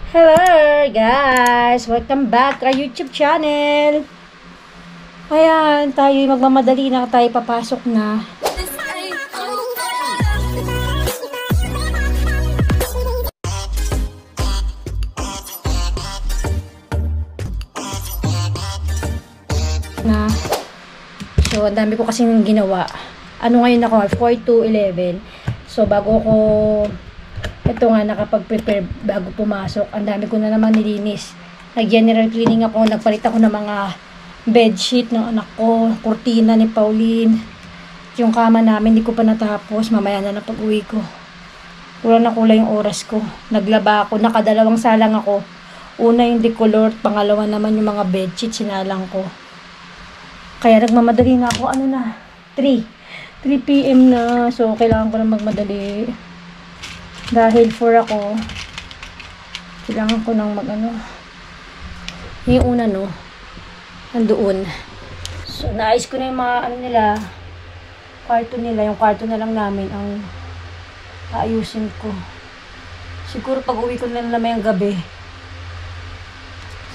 Hello guys! Welcome back to our YouTube channel. Ayan, tayo magmamadali na tayo papasok na. So, ang dami ko kasing ginawa. Ano ngayon ako? 4 to 11. So, bago ko ito nga, nakapag-prepare bago pumasok. Ang dami ko na naman nilinis. Nag-general cleaning ako. Nagpalit ako ng mga bedsheet ng anak ko. Kurtina ni Pauline. Yung kama namin, hindi ko pa natapos. Mamaya na lang pag-uwi ko. Kulang na kulang yung oras ko. Naglaba ako. Nakadalawang salang ako. Una yung decolor. Pangalawa naman yung mga bedsheet. Sinalang ko. Kaya nagmamadali na ako. Ano na? 3 PM na. So, kailangan ko na magmadali. Dahil 4 ako, kailangan ko nang mag-ano. Yung una, no, nandoon. So, naayos ko na yung mga, ano nila, kwarto nila. Yung kwarto na lang namin ang aayusin ko. Siguro pag uwi ko na lang naman yung gabi,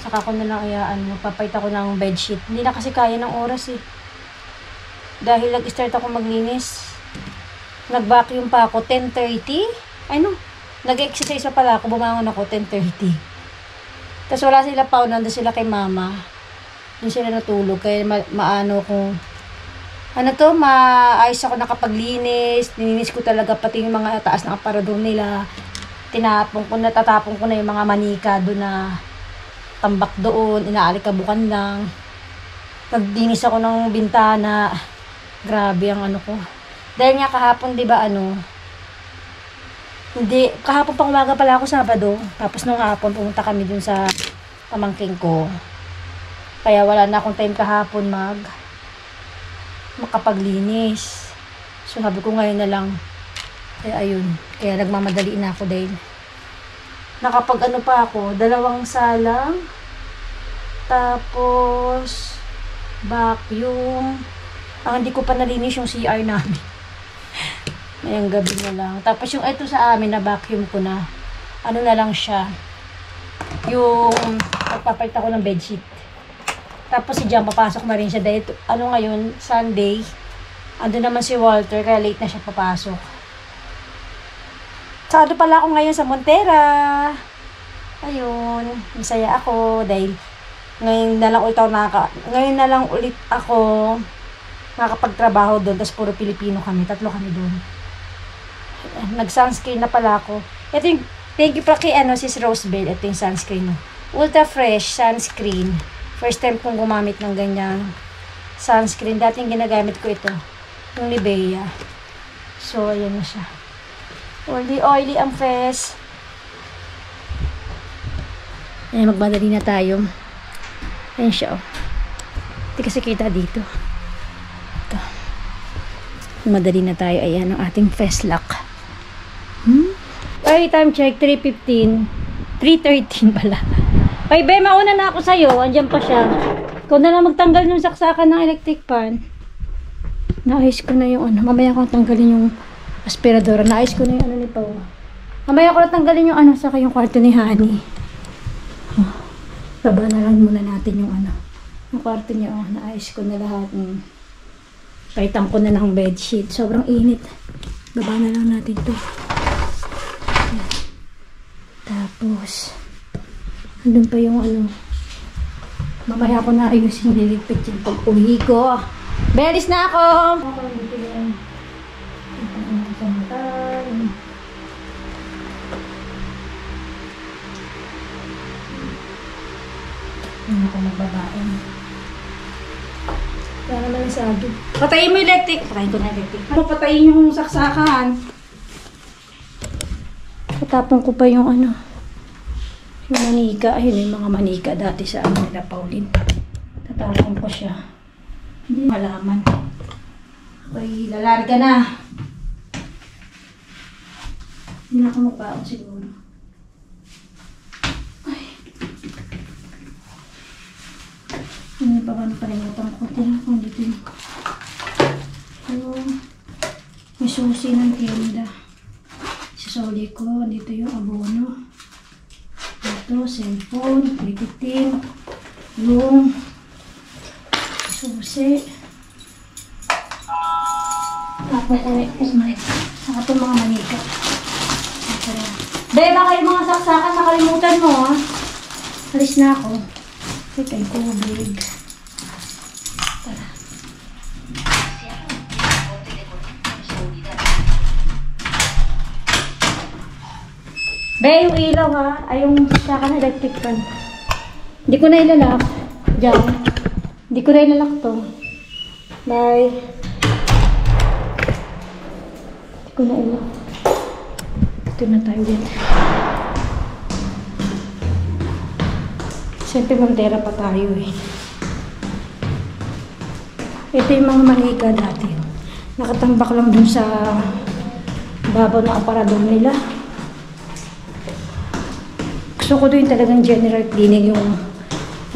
saka ko na lang magpapait ako ng bedsheet. Hindi na kasi kaya ng oras eh. Dahil nag-start ako maglinis. Nag-vacuum pa ako 10:30. Nag-exercise pa pala ako, bumangon ako 10:30. Tapos wala sila pa, nandun sila kay mama. Hindi sila natulog, kaya maayos ako nakapaglinis. Nininis ko talaga pati yung mga taas na aparador nila. Natatapon ko na yung mga manika doon na tambak doon, inaalikabukan lang. Naglinis ako ng bintana. Grabe ang ano ko. Dahil nga kahapon, di ba hindi, kahapon pang umaga pala ako Sabado. Tapos nung hapon, pumunta kami dun sa pamangking ko. Kaya wala na akong time kahapon makapaglinis. So sabi ko ngayon na lang. Kaya ayun. Kaya nagmamadali na ako dahil nakapag pa ako, 2 salang. Tapos vacuum. Ang hindi ko pa nalinis yung CR namin. Ngayong gabi na lang. Tapos yung ito sa amin na vacuum ko na. Ano na lang siya. Yung magpapalit ako ng bedsheet. Tapos si Jam papasok na rin siya. Dahil ngayon, Sunday. Ando naman si Walter. Kaya late na siya papasok. Sado pala ako ngayon sa Montera. Ayun. Masaya ako. Dahil ngayon na lang ulit ako nakapagtrabaho doon. Tapos puro Pilipino kami. 3 kami doon. Nag-sunscreen na pala ako. Ito yung, thank you pa kay Sis Rosebell. Ito yung sunscreen. Ultra Fresh sunscreen. First time kong gumamit ng ganyan sunscreen. Dating ginagamit ko ito. Yung Nivea. So, ayan na siya. Oily ang face. Ayan, magmadali na tayo. Ayan siya, oh. Hindi kasi kita dito. Ito. Madali na tayo. Ayan ang ating face lock. Ay, time check, 3:15. 3:13 pala. Ay, be, mauna na ako sa'yo. Andyan pa siya. Ikaw na lang magtanggal ng saksakan ng electric fan. Naayos ko na yung Mamaya ko tanggalin yung aspiradora. Naayos ko na yung ni Pao. Mamaya ko na tanggalin yung saka yung kwarto ni Honey. Baba na lang muna natin yung yung kwarto niya. Naayos ko na lahat. Paitan ko na ng bedsheet. Sobrang init. Baba na lang natin to. Tapos, andun pa yung mamaya ko na ayusin niligpit yung pag-uwi ko. Belis na ako! Hindi ako magbabaon. Kaya naman ang sagid. Patayin mo yung electric. Patayin ko na electric. Patayin yung saksakan. Patapon ko pa yung yung manika. Ayun yung mga manika dati sa nila Pauline. Tatapon ko siya. Hindi malaman. Okay, lalarga na. Hindi na ako magbaon siguro. Ay. Ano pa ba nakalimutan ko? Tingnan ko dito yung may susi ng tinda. Sasoli ko. Dito yung abono. ito, cellphone, lipitin, yung susi. Tapos ko saka itong mga manika. Be, baka yung mga saksakan nakalimutan mo, ha? Alis na ako. Ito yung tubig. Tara. Be, yung ilaw, ha? Ay, yung saksakan electric fan. Hindi ko na ilalak. Diyan. Hindi ko na ilalak to. Bye. Hindi ko na ilalak. Ito na tayo din. Siyempre, bandera pa tayo eh. Ito yung mga manika dati. Nakatambak lang dun sa babaw na aparador nila. Gusto ko doon talagang general cleaning yung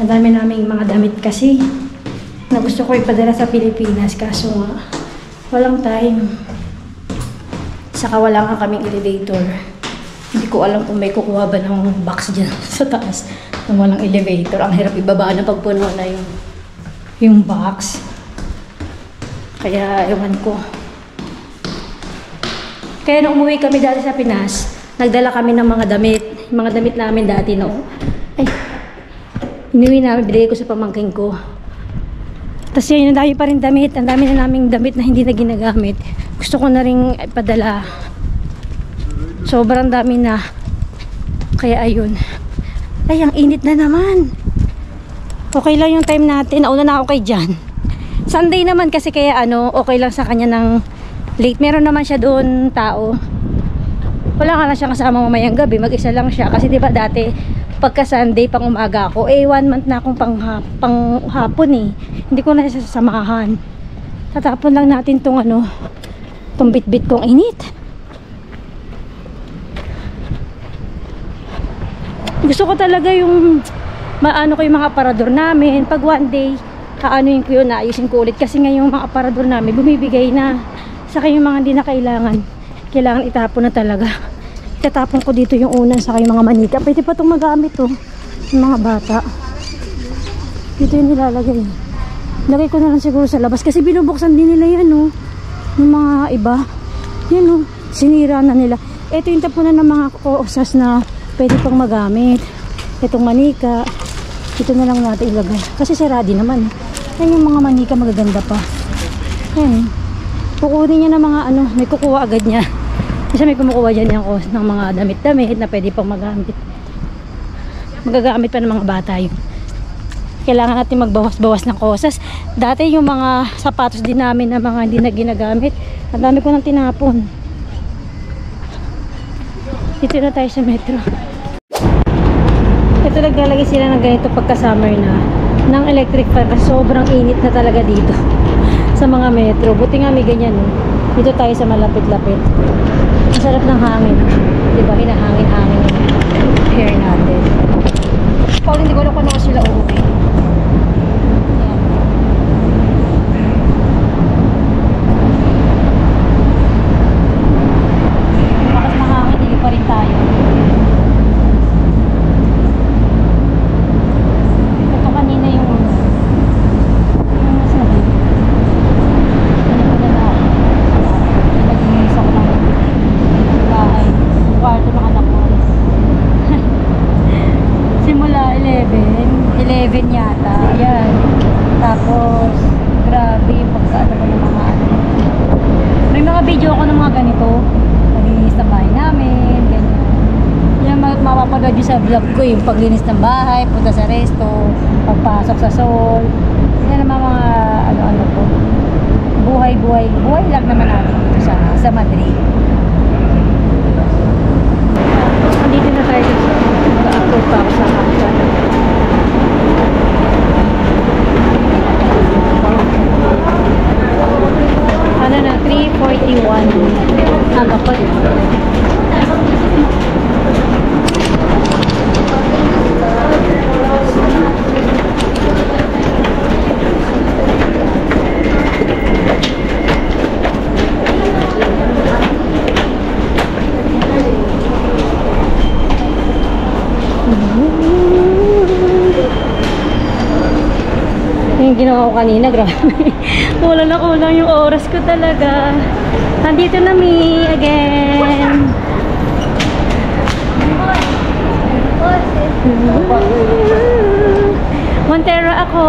ang dami naming mga damit kasi na gusto ko ipadala sa Pilipinas kaso nga walang time. Saka wala nga kaming elevator. Hindi ko alam kung may kukuha ba ng box dyan sa taas nang walang elevator. Ang hirap ibaba na pagpuno na yung box. Kaya ewan ko. Kaya nung umuwi kami dati sa Pinas, nagdala kami ng mga damit. Yung mga damit namin dati no. Ay, inuwi namin, binigay ko sa pamangkin ko. Tapos yun, ang dami pa rin damit. Ang dami na naming damit na hindi na ginagamit. Gusto ko na rin ipadala. Sobrang dami na. Kaya ayun. Ay, ang init na naman. Okay lang yung time natin. Nauna na ako kay Jan. Sunday naman kasi kaya okay lang sa kanya ng late. Meron naman siya doon tao. Wala nga lang siya kasama mamayang gabi. Mag-isa lang siya. Kasi diba dati pagka Sunday pang umaga ako, 1 month na akong pang hapon eh. Hindi ko na siya sasamahan. Tatapon lang natin tong tong bit-bit kong init. Gusto ko talaga yung maano ko yung mga aparador namin. Pag one day, kaanoin ko yun, naayusin ko ulit. Kasi nga yung mga aparador namin, bumibigay na. Saka yung mga hindi na kailangan itapon na talaga. Itatapon ko dito yung unan, saka yung mga manika. Pwede pa itong magamit to. Yung mga bata. Dito yung nilalagay. Lagay ko na lang siguro sa labas. Kasi binubuksan din nila yan, yung mga iba. Yan, sinira na nila. Ito yung tapunan ng mga kosas na pwede pang magamit. Itong manika. Ito na lang natin ilagay. Kasi saradi naman. Yan yung mga manika magaganda pa. Yan. Kukunin niya ng mga may kukuha agad niya. Kasi may kumukuha dyan ng mga damit-damit na pwede pang magamit. Magagamit pa ng mga bata yun. Kailangan natin magbawas-bawas ng kosas. Dati yung mga sapatos din namin na mga hindi na ginagamit. Ang dami ko nang tinapon. Dito na tayo sa metro. Ito naglalagay sila ng ganito pagka summer na ng electric fan kasi sobrang init na talaga dito sa mga metro. Buti nga may ganyan Dito tayo sa malapit-lapit. Ang sarap ng hangin. Diba? Hinahangin-hangin yung hair natin. Paul, hindi ko alam kung ano sila uuwi. Bakas mahangin, hindi pa rin tayo. Ito kanina yung masabi. Nag-inis ako ng bahay. Kwarto ng anak ko. Simula 11 yata. Yan. Tapos, grabe yung pagkaano ko ng mga May mga video ako ng mga ganito. Naglinis ng bahay namin. Ganyan. Yan, mapapanood yun sa vlog ko yung paglinis ng bahay, punta sa resto, pagpasok sa Sol. Yan naman mga ano po. Buhay lang naman natin dito sa Madrid. Dito na tayo mag-upload pa ako sa kanal. Ano na, 3:41 aga pa rin. Yung ginawa ko kanina, grabe. Kulang na kulang yung oras ko talaga. Nandito na mi again. Montero ako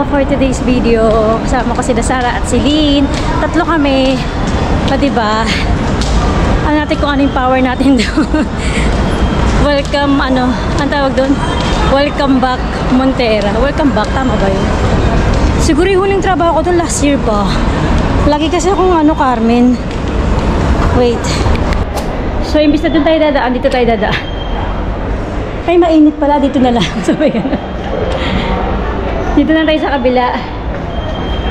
for today's video. Kasama ko si Sara at si Lynn. Tatlo kami. Diba? Ano natin kung ano yung power natin doon. Welcome, ang tawag doon? Welcome back, Montera. Welcome back, tama ba yun? Siguro yung huling trabaho ko doon last year pa. Lagi kasi akong Carmen. Wait. So, imbis na doon tayo dadaan, dito tayo dadaan. Ay, mainit pala. Dito na lang. Sabi ka na. Dito na tayo sa kabila.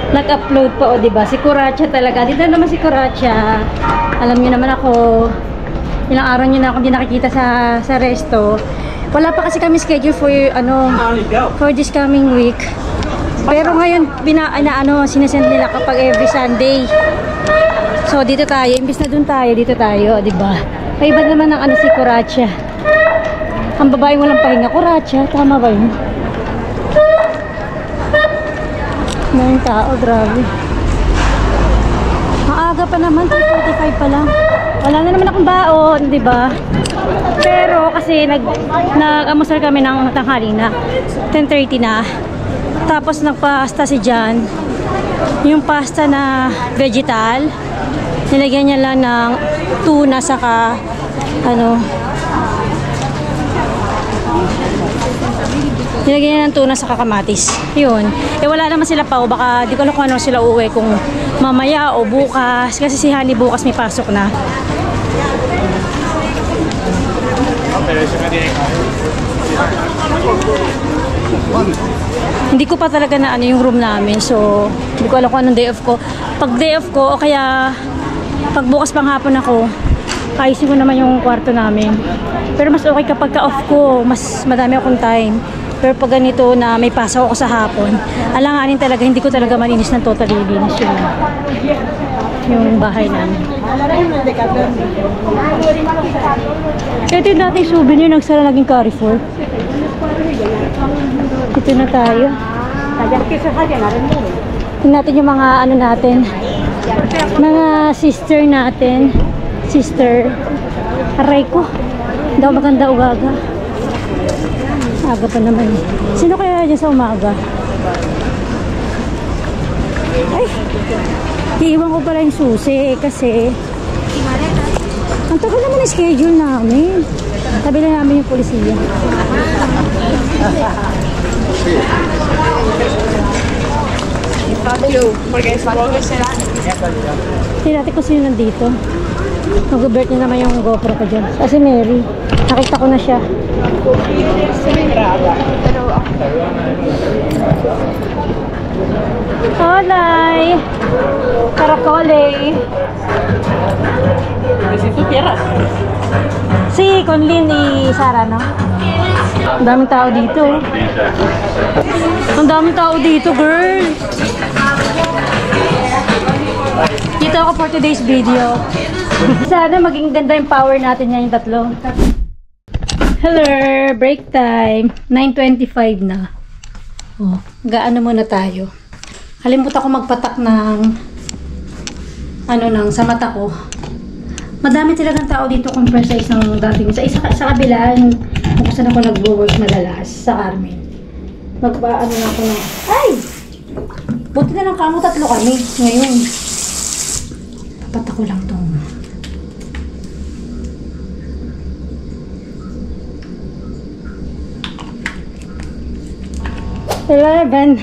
Nag-upload pa, diba? Si Kuracha talaga. Dito naman si Kuracha. Alam niyo naman ako, ilang araw niyo na ako hindi nakikita sa resto. Wala pa kasi kami schedule for for this coming week. Pero ngayon sinesend nila kapag every Sunday. So dito tayo, imbis na dun tayo, dito tayo, 'di ba? May iba naman ng si Kuracha. Ang babaeng walang pahinga, Kuracha, tama ba 'yun? May tao, grabe. Maaga pa naman, 2:45 pa lang. Wala na naman akong baon, 'di ba? Pero kasi nag-amusal kami ng tanghali na 10:30 na. Tapos nagpasta si Jan. Yung pasta na vegetal, nilagyan niya lang ng tuna saka nilagyan niya ng tuna saka kamatis. Yun. Wala naman sila pa, o baka di ko alam kung ano sila uuwi, kung mamaya o bukas, kasi si Honey bukas may pasok na. Hindi ko pa talaga na yung room namin, so hindi ko alam kung anong day off ko. Pag day off ko, o kaya pag bukas pang hapon ako, ayusin ko naman yung kwarto namin. Pero mas okay kapag ka-off ko, mas madami akong time. Pero pag ganito na may pasok ako sa hapon, alanganin talaga, hindi ko talaga malinis ng totally linis yung bahay namin. Ito yung dating souvenir, nagsara naging Carrefour. Dito na tayo. Tingnan natin yung mga natin, mga sister natin. Sister, aray ko, daw maganda ugaga. Aga pa naman. Sino kaya dyan sa umaga? Ay, iiwan ko pala yung susi kasi ang tagal naman yung schedule namin. Sabi lang namin yung polisiya. Hindi natin kung sino nandito. Mag-birthday naman yung GoPro ko dyan. Kasi Mary, nakita ko na siya. Hola! Caracole! Si con Lynn y Sara, no? Ang daming tao dito. Ang daming tao dito, girl! Dito ako for today's video. Sana maging ganda yung power natin ngayon tatlo. Hello! Break time. 9:25 na. Oh, gaano muna tayo. Kalimutan ko magpatak ng sa mata ko. Madami talagang tao dito compare sa isang dating. Sa kabila, kung saan ako nag-work madalas, sa Carmen. Na ako na. Ay! Buti na lang kamo, tatlo kami ngayon. Patak ko lang tong. Eleven.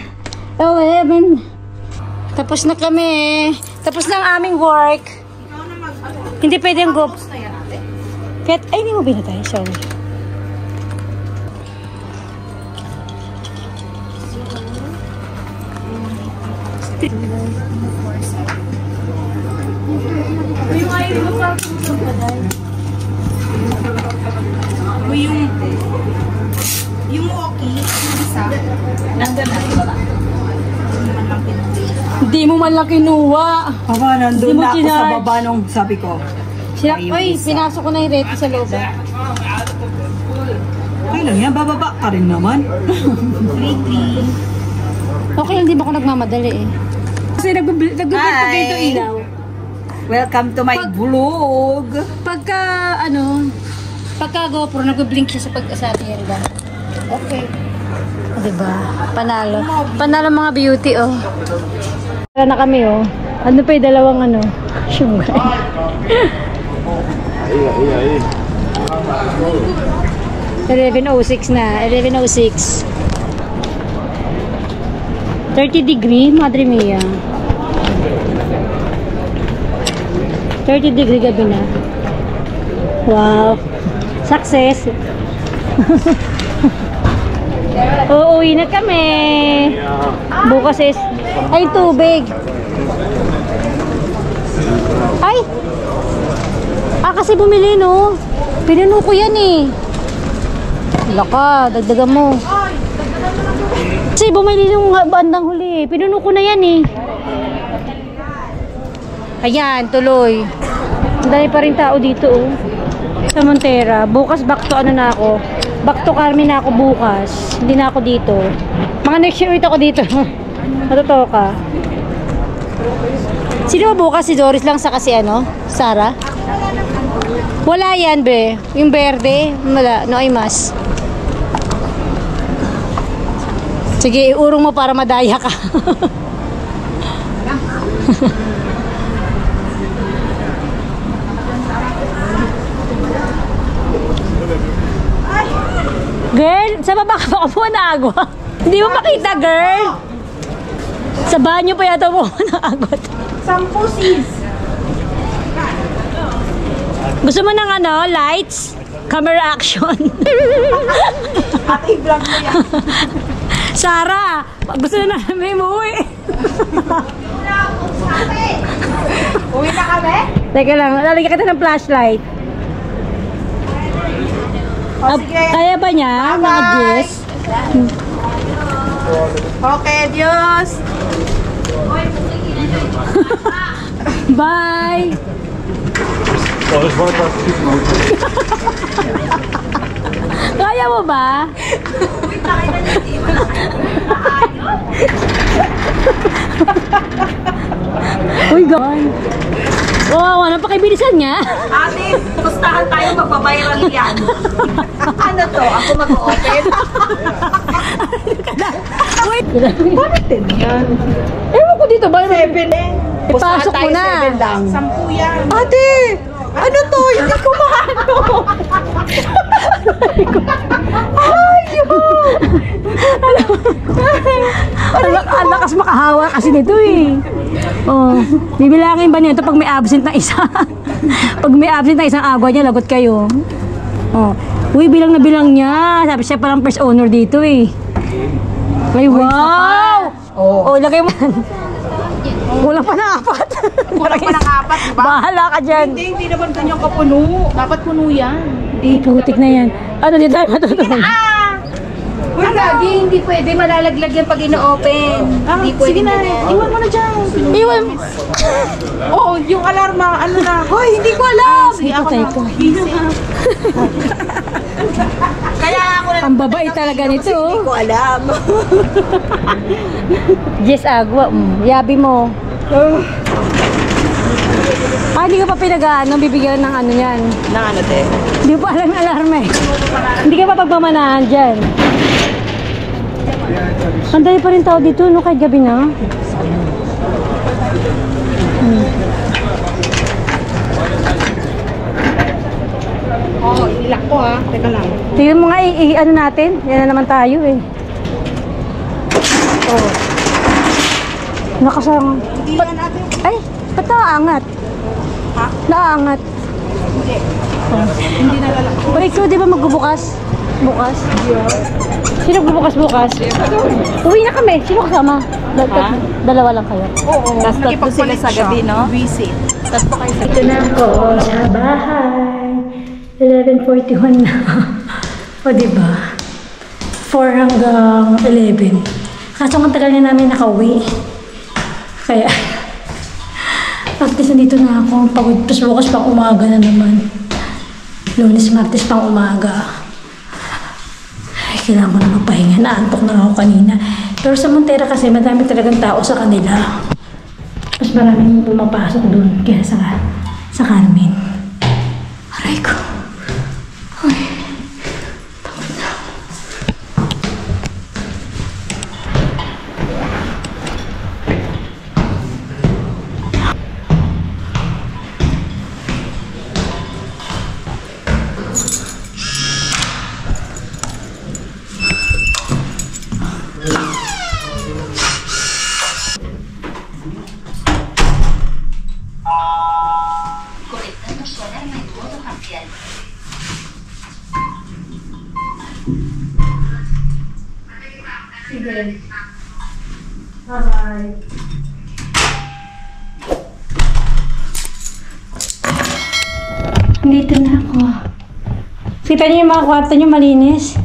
Tapos na kami. Tapos na ang aming work. Hindi pwede ang go. Kahit, ay, hindi mo binatay. Sorry. Yung ayaw mo pa kung baday. Yung okay, yung isa, nandun na. Hindi mo man lang kinuha. Baba, nandun na ako sa baba nung sabi ko. Oy, pinasok ko na yung reti sa loob. Okay lang yan, bababa ka rin naman. Okay lang, di ba ako nagmamadali eh. Kasi nag-blink pag ganito ilaw. Welcome to my vlog. Pagka GoPro, nag-blink siya sa atin, diba? Okay. Diba? Panalo. Panalo mga beauty, oh. Tara na kami, oh. Ano pa yung dalawang Syungay. 11:06 na. 11:06. 30 degree, Madre Mia. 30 degree gabi na. Wow. Success. Uuwi na kami. Bukas is... Ay, tubig. Ay! Kasi bumili, no? Pinuno ko yan, eh. Laka, dagdagan mo. Kasi bumili nung bandang huli. Pinuno ko na yan, eh. Ayan, tuloy. Ang dami pa rin tao dito, oh. Sa Montera. Bukas back to na ako. Back to Carmen na ako bukas. Hindi na ako dito. Mga next year ulit ako dito. Matotoo ka. Sino ba bukas? Si Doris lang sa kasi Sarah? Wala yan, be. Yung berde. Wala. No ay mas. Sige, iurong mo para madaya ka. Girl, sa baba ka pa po na agwa. Hindi mo makita, girl. Sa banyo pa yata po na agot. 10 sis. Gusto mo ng lights? Camera action. Ate, vlog mo yan. Sarah, gusto na namin umuwi. Uwi na kami? Teka lang, lalagyan kita ng flashlight. Sige. Kaya ba niya? Mga Diyos? Okay, Diyos. Bye! Oh, there's one across the street. Kaya mo ba? Uy, gawin. Oo, napakibilisan niya. Ate, pustahan tayo, magbabayaran yan. Ano to? Ako mag-open? Wait. Bakit din yan? Ewan ko dito ba? 7 eh. Ipasok mo na. 7 lang. 10 yan. Ate! Ano to? Hindi ko maano. Ang lakas makahawa kasi nito eh. Oh, bibilangin ba nito pag may absent ng isa? Pag may absent ng isang agwa niya, lagot kayo. Oh, uy, bilang na bilang niya. Sabi siya parang first owner dito eh. Ay, wow! Oh, lagay mo. Kulang pa ng 4. Kulang pa ng 4, diba? Bahala ka dyan. Hindi naman ganyan kapuno. Dapat puno yan. Eh, putik na yan. Ano, di tayo matutulog? Uy, lagi, hindi pwede. Malalaglag yan pag ino-open. Hindi pwede na. Iwan mo na dyan. Iwan. Oo, yung alarma, ano na. Hoy, hindi ko alam. Sige, ako na. Kaya ako na. Ang babae talaga nito. Hindi ko alam. Yes, agwa. Yabi mo. Hindi ka pa bibigyan ng yan. Nang ano, te? Hindi mo pa alam yung alarme. Hindi ka pa pagmamanahan dyan. Ang dami pa rin tao dito, no? Kahit gabi na. Ilak ko ha. Teka lang. Tingnan mo nga, ano natin? Yan na naman tayo eh. Oh. Nakasama. Hindi na natin. Ay, ba't naaangat? Ha? Naaangat. Hindi. Hindi na lalak. Pero ikaw di ba magbubukas? Bukas? Sino magbubukas? Uwi na kami. Sino kasama? Dalawa lang kayo. Oo. Tapos tatlo sila sa gabi, no? Visit. Tapos pa kayo sa Ito na ako sa bahay. 11:41 na. O diba? 4 hanggang 11. Kaso ang tagal na namin nakauwi. Kaya, at least nandito na ako. Pagod. Tapos bukas pang umaga na naman. Lunes, Martes pang umaga. kailangan ko na magpahinga. Naantok na ako kanina. Pero sa Montera kasi madami talagang tao sa kanila. Mas maraming pumapasok doon kaya sa Carmen. Aray ko. Ay. Takot na. Conectando su alarma en modo parcial. Sige. Bye-bye. Dito na ako. Kita niyo yung mga kwarto niyo malinis.